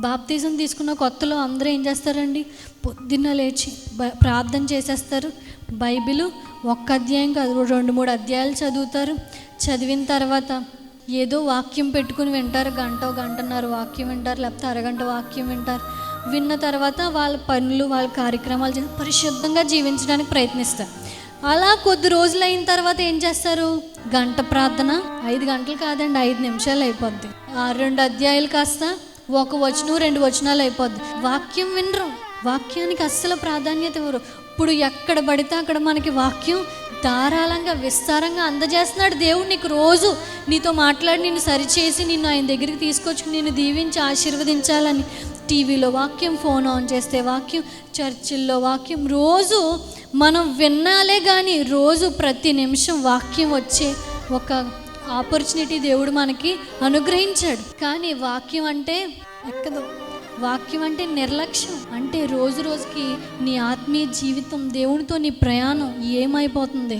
బాప్తిజం తీసుకున్న కొత్తలో అందరూ ఏం చేస్తారండి? పొద్దున్న లేచి ప్రార్థన చేసేస్తారు. బైబిల్ ఒక్క అధ్యాయం కాదు, 2-3 అధ్యాయాలు చదువుతారు. చదివిన తర్వాత ఏదో వాక్యం పెట్టుకుని వింటారు. గంటన్నర వాక్యం వింటారు, లేకపోతే అరగంట వాక్యం వింటారు. విన్న తర్వాత వాళ్ళ పనులు, వాళ్ళ కార్యక్రమాలు చేసి పరిశుద్ధంగా జీవించడానికి ప్రయత్నిస్తారు. అలా కొద్ది రోజులు అయిన తర్వాత ఏం చేస్తారు? గంట ప్రార్థన 5 గంటలు కాదండి, 5 నిమిషాలు అయిపోద్ది. 2 అధ్యాయాలు కాస్త 1 వచనం 2 వచనాలు అయిపోద్ది. వాక్యం వినరు, వాక్యానికి అస్సలు ప్రాధాన్యత ఇవ్వరు. ఇప్పుడు ఎక్కడ పడితే అక్కడ మనకి వాక్యం ధారాళంగా విస్తారంగా అందజేస్తున్నాడు దేవుడు. నీకు రోజు నీతో మాట్లాడి నిన్ను సరిచేసి నిన్ను ఆయన దగ్గరికి తీసుకొచ్చి నిన్ను దీవించి ఆశీర్వదించాలని టీవీలో వాక్యం, ఫోన్ ఆన్ చేస్తే వాక్యం, చర్చిల్లో వాక్యం, రోజు మనం వినాలే. కానీ రోజు ప్రతి నిమిషం వాక్యం వచ్చే ఒక ఆపర్చునిటీ దేవుడు మనకి అనుగ్రహించాడు. కానీ వాక్యం అంటే ఎక్కదు, వాక్యం అంటే నిర్లక్ష్యం. అంటే రోజు రోజుకి నీ ఆత్మీయ జీవితం, దేవునితో నీ ప్రయాణం ఏమైపోతుంది?